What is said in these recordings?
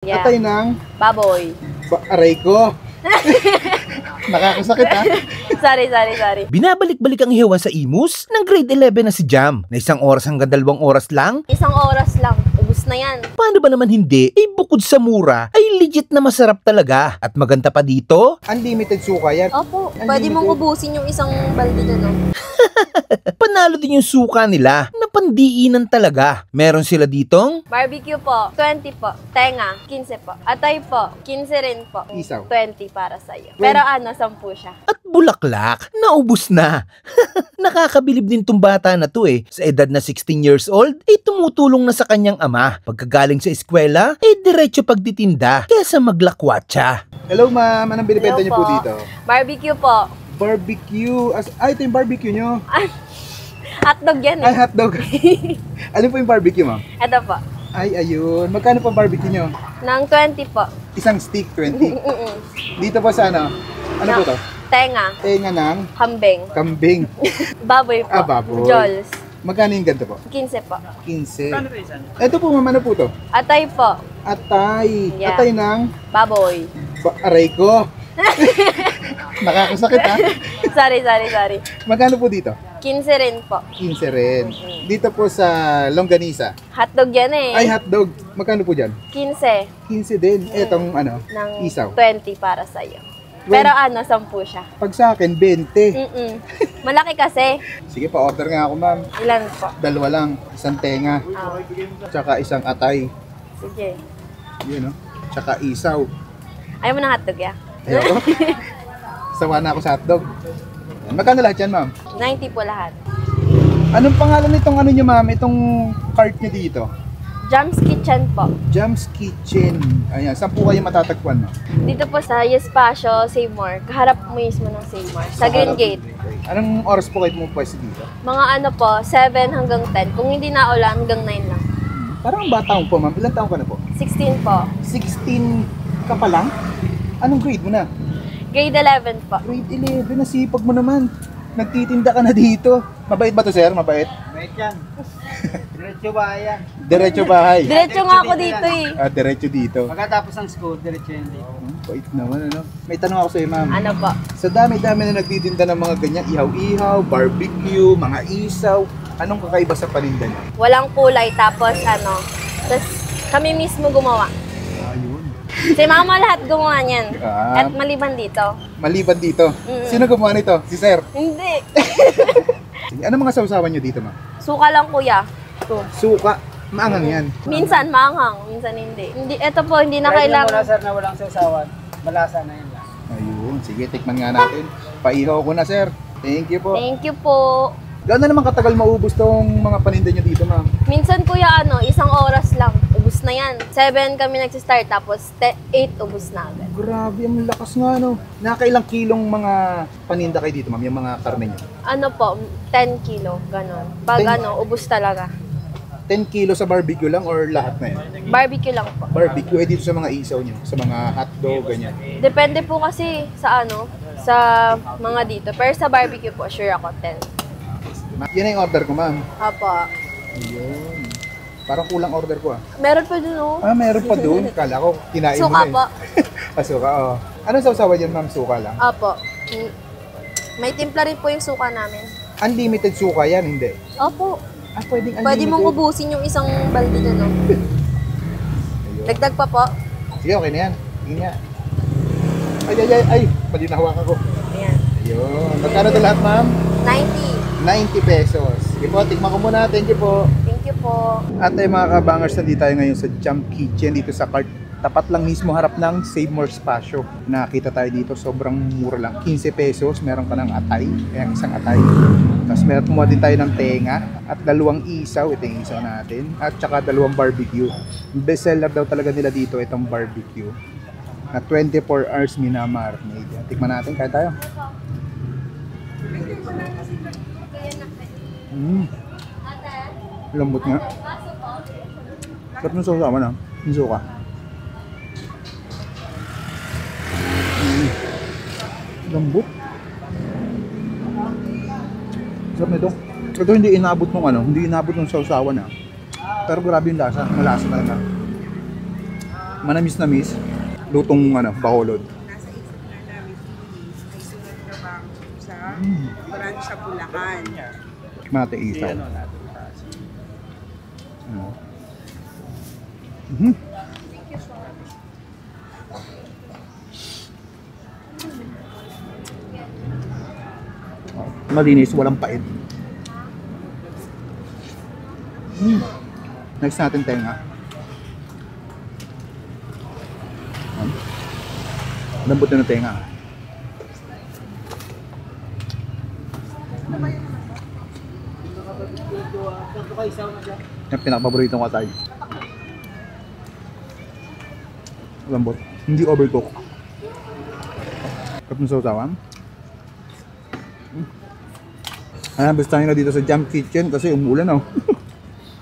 Yeah. Atay ng Baboy. aray ko. Nakakasakit ha. Sorry. Binabalik-balik ang ihawan sa imus ng grade 11 na si Jam na 1 oras hanggang 2 oras lang. 1 oras lang. Ubus na yan. Paano ba naman hindi? Bukod sa mura, ay legit na masarap talaga. At maganda pa dito, Unlimited suka yan. Opo. Unlimited. Pwede mong ubusin yung isang balde na, no? panalo din yung suka nila na pandiinan talaga. Meron sila ditong Barbecue po, 20 po. Tenga, 15 po. Atay po, 15 rin po. Isaw. 20 para sa'yo. Pero 10 siya. at bulaklak. Naubos na. Nakakabilib din tong bata na to eh. Sa edad na 16 years old, tumutulong na sa kanyang ama. Pagkagaling sa eskwela, diretso pagtitinda kesa maglakwatsa. Hello ma'am, anong binibenta Hello niyo po po. dito? Barbecue po. Barbecue. Ito yung barbecue nyo. Hotdog yan Ay, eh. hotdog. Ano po yung barbecue ma'am? Ito po. Ay, ayun. Magkano po barbecue nyo? Nang 20 po. Isang stick, 20. Dito po sa ano? Ano po to? Tenga, Tenga ng kambing, kambing. baboy po. Baboy. Jols, Magkano yung ganito po? 15 po. 15. Ito po ma'am, ano po to? Atay po. Atay. Yeah. Atay ng Baboy. aray ko. Nakakasakit ha? Sorry. Magkano po dito? 15 rin po. 15 rin. Dito po sa longganisa. Hotdog yan eh. Ay, hotdog. Magkano po dyan? 15 15 din. Etong ano, ng isaw. 20 para sa'yo. Pero 10 siya. Pag sa akin, 20. Malaki kasi. Sige, pa-order nga ako ma'am. Ilan po? Dalawa lang. Isang tenga. Ah, Tsaka isang atay. sige. Yun, no? Tsaka isaw. Ayaw mo ng hotdog ya? Ayoko. Sawa na ako sa hotdog. Yan. Magkano lahat yan, ma'am? 90 po lahat. Anong pangalan nitong ano nyo, ma'am? Itong cart nyo dito? Jam's Kitchen po. Jam's Kitchen. Ayan. Saan po kayo matatagpuan, ma'am? Dito po sa Espacio, Save More. Kaharap mo mismo ng Save More. Sa Green Gate. Anong oras po kayo pumupwesto dito? Mga ano po, 7 hanggang 10. Kung hindi na ulan, hanggang 9 lang. Parang bata mo po, ma'am. Ilan taong ka na po? 16 po. 16 ka pa lang? Anong grade mo na? Grade 11 po. Grade 11. Nasipag mo naman. Nagtitinda ka na dito. Mabait ba to, sir? Mabait? Mabait yan. Diretso ba yan? Diretso bahay. Diretso nga ako dito eh. Diretso dito. Pagkatapos ng school, diretso yan dito. Bait naman, ano? May tanong ako sa'yo, ma'am. Ano po? Sa dami-dami na nagtitinda ng mga ganyan, ihaw-ihaw, barbecue, mga isaw, anong kakaiba sa paninda niya? Walang kulay tapos ano. Tapos kami mismo gumawa. Ayun. Si mama lahat gumawa niyan. Ah. At maliban dito. Maliban dito. Sino gumawa nito? Si sir. Hindi. Sige, ano mga sausawan niyo dito, ma'am? Suka lang kuya. Ito. Suka. Maangang yan. Minsan maanghang, minsan hindi. Ito po, hindi na Kahit yung wala kailangan. sir na walang sausawan, malasa na yun lang. Ayun. Sige, tikman nga natin. Paihaw ko na, sir. Thank you po. Thank you po. Gano'n naman katagal maubos tong mga paninda niyo dito, ma'am? Minsan kuya, 1 oras lang. Ubus na yan. 7 kami nagsistart, tapos 8 ubus na agad. Grabe, ang lakas nga, no? Nakailang kilong mga paninda kayo dito, ma'am? Yung mga karne niyo? Ano po, 10 kilo, ganon. Pag 10? ubus talaga. 10 kilo sa barbecue lang or lahat na yun? Barbecue lang po. Barbecue, dito sa mga isaw niyo, sa mga hotdog, ganyan. Depende po kasi sa sa mga dito. Pero sa barbecue po, sure ako 10. Yan na yung order ko, ma'am. Apo. Ayun. Parang kulang order ko, ah. Meron pa dun, oh. Meron pa doon. Kala ko, kinain mo Suka na eh. po. Suka, oh. Anong sausawa dyan, ma'am? Suka lang? Apo. May timpla rin po yung suka namin. Unlimited suka yan, hindi? Opo. Pwedeng unlimited. Pwede mong ubusin yung isang balde na, no? Dagdag pa po. Sige, okay na yan. Tingin nga. Ay, mali na hawakan ko. Ayan. Ayun. Magkano ito lahat, ma'am? 90. 90 pesos. Sige po, tikman ko muna. Thank you po. Thank you po. At ay mga kabangers, nandito tayo ngayon sa Jam Kitchen dito sa cart. Tapat lang mismo harap ng Save More Espacio. Nakita tayo dito, sobrang mura lang. 15 pesos, meron ka ng atay. Kaya isang atay. Tapos meron kumuha din tayo ng tenga. At 2 isaw. Ito yung isaw natin. At saka 2 barbecue. Best seller daw talaga nila dito itong barbecue. Na 24 hours minamarinate. Tikman natin, kaya tayo. Lambot nga. Sarap ng sausawa na. Yung suka. Lambot. Sarap nito. Ito hindi inabot ng hindi inabot ng sausawa na. Pero grabe yung lasa. Malasa talaga. Manamis na miss. Lutong baholod. Nasa isip na namin ay sunod na bang sa branch sa Bulacan. Mate isaw. Ano natin. Mhm. Malinis, walang pait. Next natin tenga. Lambot na ng tenga. Yung pinakapaborito kong atay. Lambot. Hindi overcook. Kapag nasasawan. Basta tayo na dito sa Jam Kitchen kasi umulan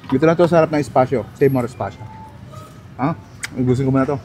Dito lang to sa harap ng espasyo. Save more espasyo. Gusto ko muna to.